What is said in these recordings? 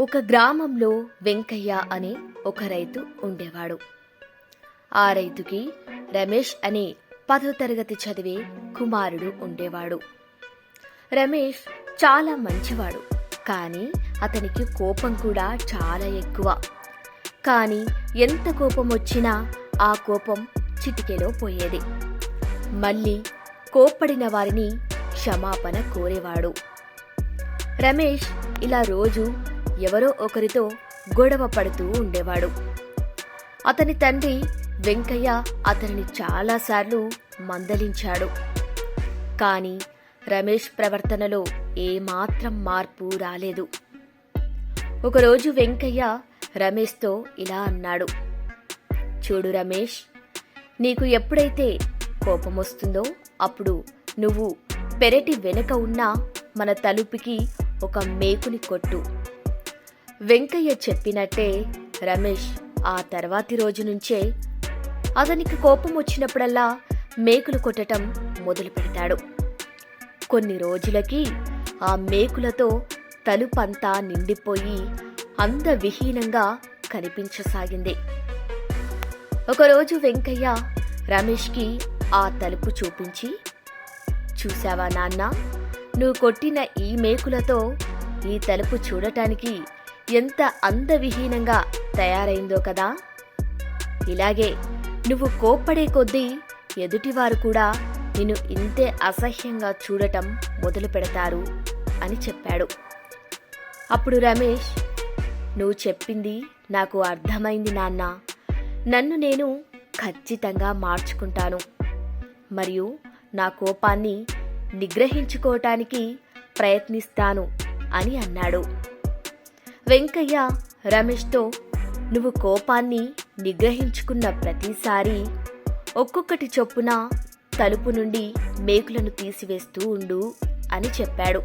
ఒక గ్రామంలో వెంకయ్య అనే ఒక రైతు ఉండేవాడు. ఆ రైతుకి రమేష్ అనే 10వ తరగతి చదివే కుమారుడు ఉండేవాడు. రమేష్ చాలా మంచివాడు, కానీ అతనికి కోపం కూడా చాలా ఎక్కువ. కానీ ఎంత కోపం వచ్చినా ఆ కోపం చిటికెలో పోయేది. మళ్ళీ కోప్పడిన వారిని క్షమాపణ కోరేవాడు. రమేష్ ఇలా రోజు ఎవరో ఒకరితో గొడవ పడుతూ ఉండేవాడు. అతని తండ్రి వెంకయ్య అతనిని చాలాసార్లు మందలించాడు. కానీ రమేష్ ప్రవర్తనలో ఏమాత్రం మార్పు రాలేదు. ఒకరోజు వెంకయ్య రమేష్తో ఇలా అన్నాడు, చూడు రమేష్, నీకు ఎప్పుడైతే కోపమొస్తుందో అప్పుడు నువ్వు పెరటి వెనుక ఉన్న మన తలుపుకి ఒక మేకుని కొట్టు. వెంకయ్య చెప్పినట్టే రమేష్ ఆ తర్వాతి రోజు నుంచే అతనికి కోపం వచ్చినప్పుడల్లా మేకులు కొట్టడం మొదలు పెడతాడు. కొన్ని రోజులకి ఆ మేకులతో తలుపంతా నిండిపోయి అందవిహీనంగా కనిపించసాగింది. ఒకరోజు వెంకయ్య రమేష్కి ఆ తలుపు చూపించి, చూశావా నాన్న, నువ్వు కొట్టిన ఈ మేకులతో ఈ తలుపు చూడటానికి ఎంత అందవిహీనంగా తయారైందో కదా. ఇలాగే నువ్వు కోప్పడే కొద్దీ ఎదుటివారు కూడా నిన్ను ఇంతే అసహ్యంగా చూడటం మొదలు పెడతారు అని చెప్పాడు. అప్పుడు రమేష్, నువ్వు చెప్పింది నాకు అర్థమైంది నాన్న, నన్ను నేను ఖచ్చితంగా మార్చుకుంటాను మరియు నా కోపాన్ని నిగ్రహించుకోవటానికి ప్రయత్నిస్తాను అని అన్నాడు. వెంకయ్య రమేష్తో, నువ్వు కోపాన్ని నిగ్రహించుకున్న ప్రతిసారి ఒక్కొక్కటి చొప్పున తలుపు నుండి మేకులను తీసివేస్తూ ఉండు అని చెప్పాడు.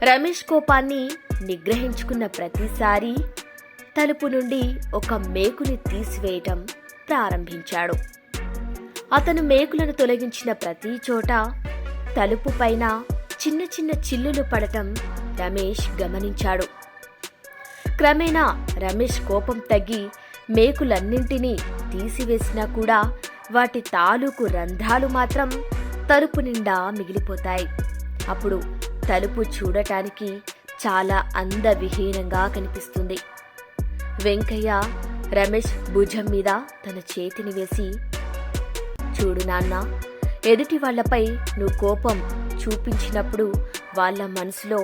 రమేష్ కోపాన్ని నిగ్రహించుకున్న ప్రతిసారి తలుపు నుండి ఒక మేకుని తీసివేయటం ప్రారంభించాడు. అతను మేకులను తొలగించిన ప్రతి చోట తలుపు పైన చిన్న చిన్న చిల్లులు పడటం రమేష్ గమనించాడు. క్రమేణా రమేష్ కోపం తగ్గి మేకులన్నింటినీ తీసివేసినా కూడా వాటి తాలూకు రంధ్రాలు మాత్రం తలుపు నిండా మిగిలిపోతాయి. అప్పుడు తలుపు చూడటానికి చాలా అందవిహీనంగా కనిపిస్తుంది. వెంకయ్య రమేష్ భుజం మీద తన చేతిని వేసి, చూడు నాన్న, ఎదుటి వాళ్లపై నువ్వు కోపం చూపించినప్పుడు వాళ్ళ మనసులో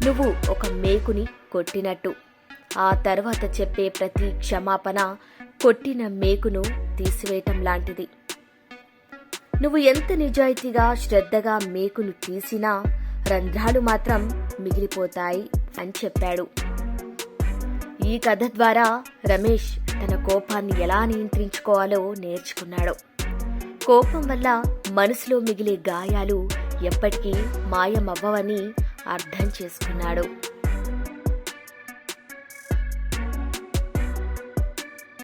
నువ్వు ఒక మేకుని కొట్టినట్టు. ఆ తర్వాత చెప్పే ప్రతి క్షమాపణ కొట్టిన మేకును తీసివేయటం లాంటిది. నువ్వు ఎంత నిజాయితీగా శ్రద్ధగా మేకును తీసినా రంధ్రాలు మాత్రం మిగిలిపోతాయి అని చెప్పాడు. ఈ కథ ద్వారా రమేష్ తన కోపాన్ని ఎలా నియంత్రించుకోవాలో నేర్చుకున్నాడు. కోపం వల్ల మనసులో మిగిలే గాయాలు ఎప్పటికీ మాయమవ్వవని అర్థం చేసుకున్నాడు.